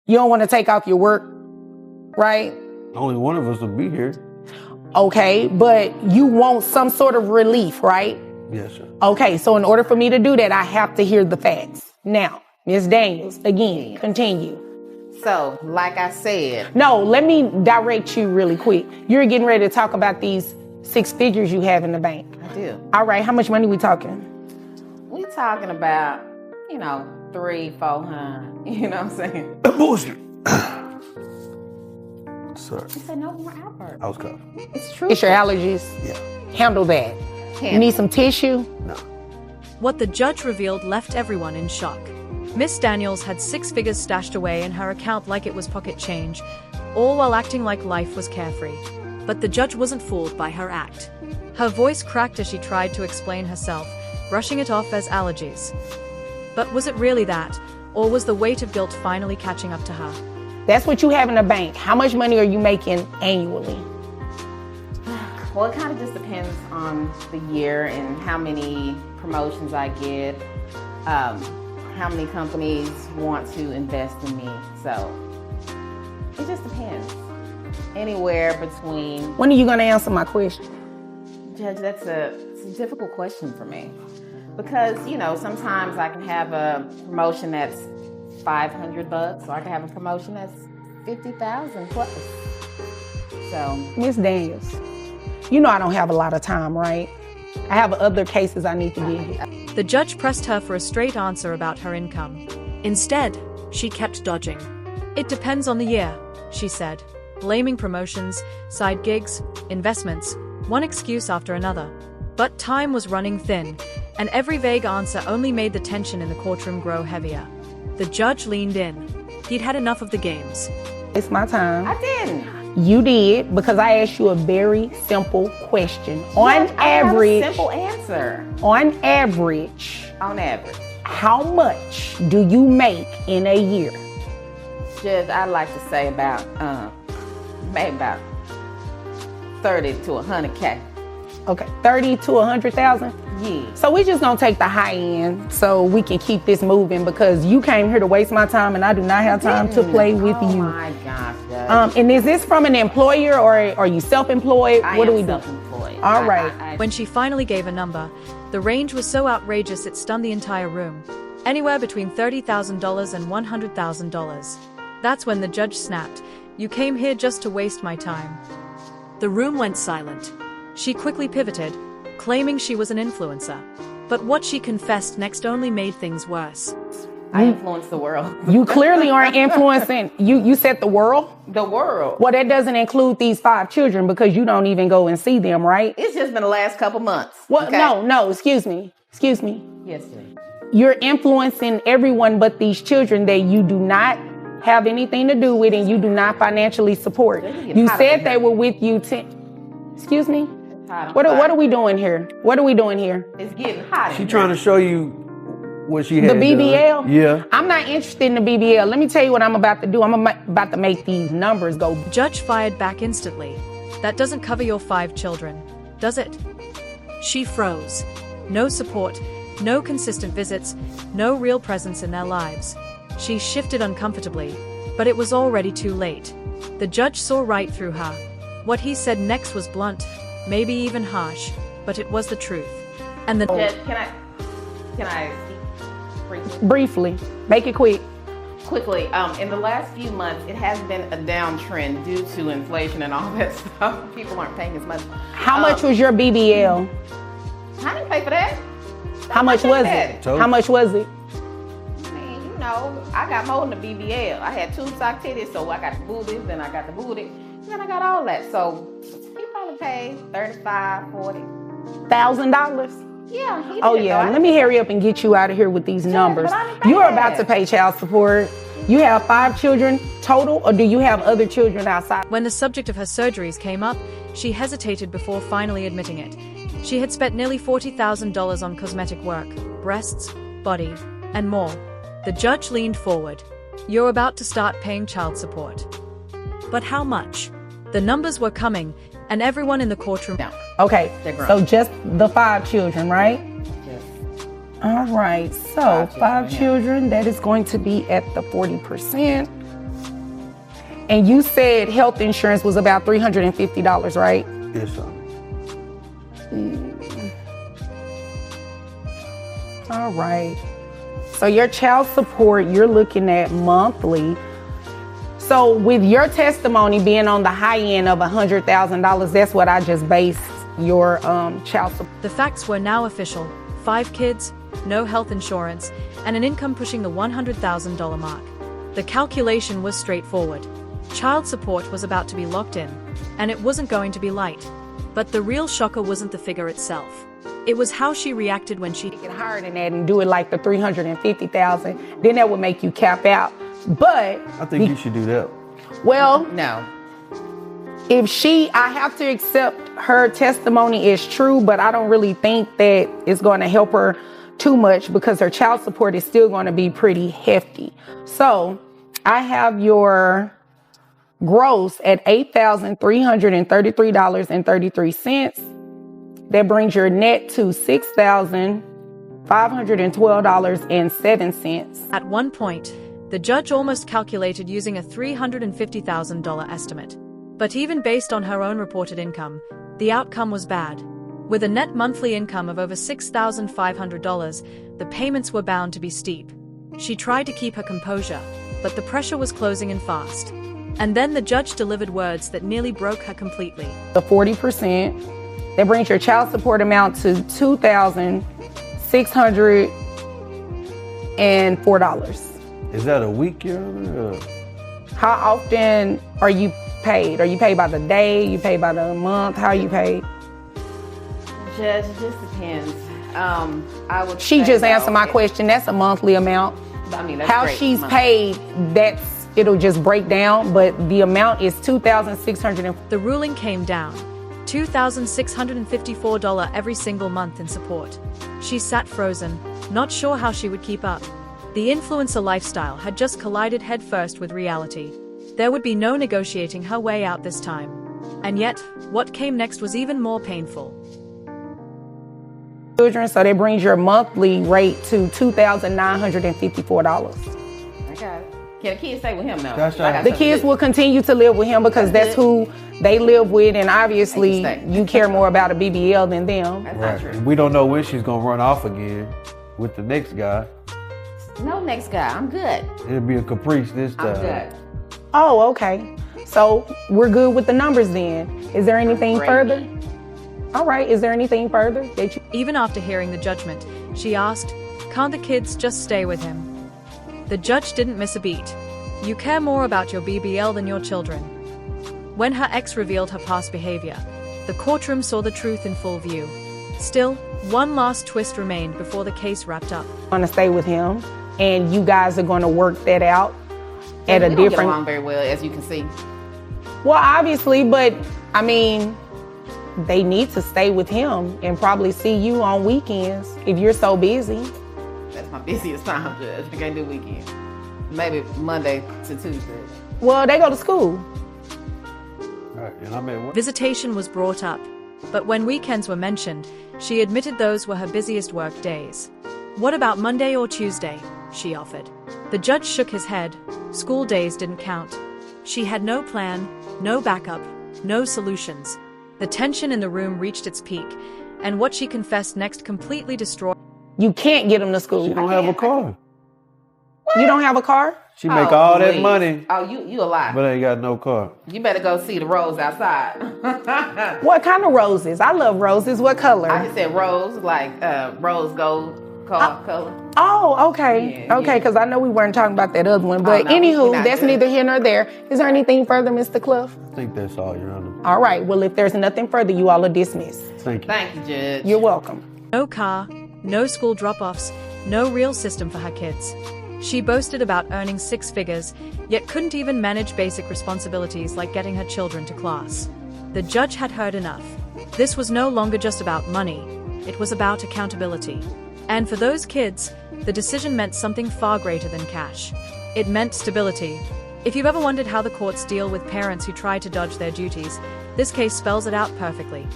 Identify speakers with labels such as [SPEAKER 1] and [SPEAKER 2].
[SPEAKER 1] You don't want to take off your work, right?
[SPEAKER 2] Only one of us will be here.
[SPEAKER 1] Okay, but you want some sort of relief, right?
[SPEAKER 2] Yes, sir.
[SPEAKER 1] Okay, so in order for me to do that, I have to hear the facts. Now, Ms. Daniels, again, continue.
[SPEAKER 3] So, like I said.
[SPEAKER 1] No, let me direct you really quick. You're getting ready to talk about these 6 figures you have in the bank.
[SPEAKER 3] I do.
[SPEAKER 1] All right, how much money we talking?
[SPEAKER 3] We talking about, 300-400. You know what I'm saying?
[SPEAKER 2] Bullshit. Sorry.
[SPEAKER 3] You said no more outbursts.
[SPEAKER 2] I was coughing.
[SPEAKER 3] It's true.
[SPEAKER 1] It's your allergies.
[SPEAKER 2] Yeah.
[SPEAKER 1] Handle that. You need some tissue?
[SPEAKER 2] No.
[SPEAKER 4] What the judge revealed left everyone in shock. Miss Daniels had 6 figures stashed away in her account like it was pocket change, all while acting like life was carefree. But the judge wasn't fooled by her act. Her voice cracked as she tried to explain herself, brushing it off as allergies. But was it really that, or was the weight of guilt finally catching up to her?
[SPEAKER 1] That's what you have in the bank. How much money are you making annually?
[SPEAKER 3] Well, it kind of just depends on the year and how many promotions I get, how many companies want to invest in me. So it just depends. Anywhere between.
[SPEAKER 1] When are you going to answer my question?
[SPEAKER 3] Judge, it's a difficult question for me. Because, sometimes I can have a promotion that's $500, or I can have a promotion that's $50,000 plus. So,
[SPEAKER 1] Miss Daniels, I don't have a lot of time, right? I have other cases I need to get here.
[SPEAKER 4] The judge pressed her for a straight answer about her income. Instead, she kept dodging. It depends on the year, she said, blaming promotions, side gigs, investments, one excuse after another. But time was running thin, and every vague answer only made the tension in the courtroom grow heavier. The judge leaned in. He'd had enough of the games.
[SPEAKER 1] It's my time.
[SPEAKER 3] I didn't.
[SPEAKER 1] You did, because I asked you a very simple question. On average.
[SPEAKER 3] I have a simple answer.
[SPEAKER 1] On average.
[SPEAKER 3] On average.
[SPEAKER 1] How much do you make in a year?
[SPEAKER 3] Judge, I'd like to say maybe about 30 to 100K.
[SPEAKER 1] Okay, 30 to 100,000?
[SPEAKER 3] Yeah.
[SPEAKER 1] So we just gonna take the high end so we can keep this moving, because you came here to waste my time and I do not have time to play with you.
[SPEAKER 3] Oh my gosh, Judge.
[SPEAKER 1] And is this from an employer or are you self-employed? What do we do?
[SPEAKER 3] Self-employed.
[SPEAKER 1] All right.
[SPEAKER 4] When she finally gave a number, the range was so outrageous it stunned the entire room. Anywhere between $30,000 and $100,000. That's when the judge snapped. You came here just to waste my time. The room went silent. She quickly pivoted, claiming she was an influencer. But what she confessed next only made things worse.
[SPEAKER 3] I influence the world.
[SPEAKER 1] You clearly aren't influencing. You said the world?
[SPEAKER 3] The world.
[SPEAKER 1] Well, that doesn't include these 5 children because you don't even go and see them, right?
[SPEAKER 3] It's just been the last couple months.
[SPEAKER 1] Well,
[SPEAKER 3] okay?
[SPEAKER 1] no, excuse me.
[SPEAKER 3] Yes, sir.
[SPEAKER 1] You're influencing everyone but these children that you do not have anything to do with and you do not financially support. You said they were with you. Excuse me? What are we doing here? What are we doing here?
[SPEAKER 3] It's getting hot.
[SPEAKER 2] She trying to show you what she had
[SPEAKER 1] The BBL?
[SPEAKER 2] done. Yeah.
[SPEAKER 1] I'm not interested in the BBL. Let me tell you what I'm about to do. I'm about to make these numbers go.
[SPEAKER 4] Judge fired back instantly. That doesn't cover your 5 children, does it? She froze. No support, no consistent visits, no real presence in their lives. She shifted uncomfortably, but it was already too late. The judge saw right through her. What he said next was blunt, maybe even harsh, but it was the truth. And the
[SPEAKER 3] Judge, can I speak
[SPEAKER 1] Briefly, make it quick.
[SPEAKER 3] quickly? In the last few months, it has been a downtrend due to inflation and all that stuff. People aren't paying as much.
[SPEAKER 1] How much was your BBL?
[SPEAKER 3] I didn't pay for that.
[SPEAKER 1] How much was it? How much was it?
[SPEAKER 3] I mean, I got more than the BBL. I had 2 sock titties, so I got the boobies, then I got the booty, then I got all that. So he probably paid $35,000,
[SPEAKER 1] $1,000?
[SPEAKER 3] Yeah, he did.
[SPEAKER 1] Oh yeah, let me hurry up and get you out of here with these numbers. You're about to pay child support. You have 5 children total, or do you have other children outside?
[SPEAKER 4] When the subject of her surgeries came up, she hesitated before finally admitting it. She had spent nearly $40,000 on cosmetic work, breasts, body, and more. The judge leaned forward. You're about to start paying child support. But how much? The numbers were coming, and everyone in the courtroom.
[SPEAKER 3] No.
[SPEAKER 1] Okay, so just the 5 children, right?
[SPEAKER 3] Yes.
[SPEAKER 1] All right, so 5 children, that is going to be at the 40%. And you said health insurance was about $350, right?
[SPEAKER 2] Yes, sir.
[SPEAKER 1] All right. So your child support, you're looking at monthly. So with your testimony being on the high end of $100,000, that's what I just based your child support.
[SPEAKER 4] The facts were now official. 5 kids, no health insurance, and an income pushing the $100,000 mark. The calculation was straightforward. Child support was about to be locked in, and it wasn't going to be light. But the real shocker wasn't the figure itself. It was how she reacted when she
[SPEAKER 1] Get higher than that and do it like the $350,000, then that would make you cap out. But
[SPEAKER 2] I think you should do that.
[SPEAKER 1] well,
[SPEAKER 3] No.
[SPEAKER 1] I have to accept her testimony is true, but I don't really think that it's going to help her too much because her child support is still going to be pretty hefty. So I have your gross at $8,333.33. That brings your net to $6,512.07.
[SPEAKER 4] At one point, the judge almost calculated using a $350,000 estimate. But even based on her own reported income, the outcome was bad. With a net monthly income of over $6,500, the payments were bound to be steep. She tried to keep her composure, but the pressure was closing in fast. And then the judge delivered words that nearly broke her completely.
[SPEAKER 1] The 40%, that brings your child support amount to $2,604.
[SPEAKER 2] Is that a week, Your Honor?
[SPEAKER 1] How often are you paid? Are you paid by the day? You paid by the month? How are you paid?
[SPEAKER 3] Judge, it just depends.
[SPEAKER 1] She just answered my question. That's a monthly amount.
[SPEAKER 3] I mean, that's
[SPEAKER 1] How
[SPEAKER 3] great.
[SPEAKER 1] she's
[SPEAKER 3] Monthly.
[SPEAKER 1] paid, it'll just break down, but the amount is $2,600.
[SPEAKER 4] The ruling came down. $2,654 every single month in support. She sat frozen, not sure how she would keep up. The influencer lifestyle had just collided headfirst with reality. There would be no negotiating her way out this time. And yet, what came next was even more painful.
[SPEAKER 1] Children, so that brings your monthly rate to $2,954.
[SPEAKER 3] Okay. Can the kids stay with him now?
[SPEAKER 2] That's right.
[SPEAKER 1] The kids will continue to live with him because that's who they live with, and obviously you care more about a BBL than them.
[SPEAKER 3] That's not
[SPEAKER 2] Right.
[SPEAKER 3] true.
[SPEAKER 2] And we don't know when she's gonna run off again with the next guy.
[SPEAKER 3] No, next guy. I'm good.
[SPEAKER 2] It'll be a caprice this time.
[SPEAKER 3] I'm good.
[SPEAKER 1] Oh, okay. So we're good with the numbers then. Is there anything
[SPEAKER 3] Great.
[SPEAKER 1] further? All right, is there anything further that you...
[SPEAKER 4] Even after hearing the judgment, she asked, "Can't the kids just stay with him?" The judge didn't miss a beat. "You care more about your BBL than your children." When her ex revealed her past behavior, the courtroom saw the truth in full view. Still, one last twist remained before the case wrapped up.
[SPEAKER 1] Want to stay with him, and you guys are going to work that out at a
[SPEAKER 3] We don't get
[SPEAKER 1] different...
[SPEAKER 3] along very well, as you can see.
[SPEAKER 1] Well, obviously, but I mean, they need to stay with him and probably see you on weekends if you're so busy.
[SPEAKER 3] That's my busiest time, Judge. I can't do weekends. Maybe Monday to Tuesday.
[SPEAKER 1] Well, they go to school.
[SPEAKER 2] Right. And I'm at work.
[SPEAKER 4] Visitation was brought up, but when weekends were mentioned, she admitted those were her busiest work days. "What about Monday or Tuesday?" she offered. The judge shook his head. School days didn't count. She had no plan, no backup, no solutions. The tension in the room reached its peak, and what she confessed next completely destroyed.
[SPEAKER 1] You can't get them to school.
[SPEAKER 2] She don't have a car.
[SPEAKER 1] You don't have a car?
[SPEAKER 2] She make all that
[SPEAKER 3] please.
[SPEAKER 2] money,
[SPEAKER 3] Oh, you a lie.
[SPEAKER 2] but ain't got no car.
[SPEAKER 3] You better go see the rose outside.
[SPEAKER 1] What kind of roses? I love roses. What color?
[SPEAKER 3] I just said rose, like rose gold color.
[SPEAKER 1] Oh, okay.
[SPEAKER 3] Yeah,
[SPEAKER 1] Okay,
[SPEAKER 3] yeah.
[SPEAKER 1] because I know we weren't talking about that other one. But
[SPEAKER 3] no, we're
[SPEAKER 1] anywho,
[SPEAKER 3] not
[SPEAKER 1] that's
[SPEAKER 3] good.
[SPEAKER 1] neither here nor there. Is there anything further, Mr. Cliff?
[SPEAKER 2] I think that's all, Your Honor.
[SPEAKER 1] All right. Well, if there's nothing further, you all are dismissed.
[SPEAKER 2] Thank you.
[SPEAKER 3] Thank you, Judge.
[SPEAKER 1] You're welcome.
[SPEAKER 4] No car, no school drop-offs, no real system for her kids. She boasted about earning 6 figures, yet couldn't even manage basic responsibilities like getting her children to class. The judge had heard enough. This was no longer just about money. It was about accountability. And for those kids, the decision meant something far greater than cash. It meant stability. If you've ever wondered how the courts deal with parents who try to dodge their duties, this case spells it out perfectly.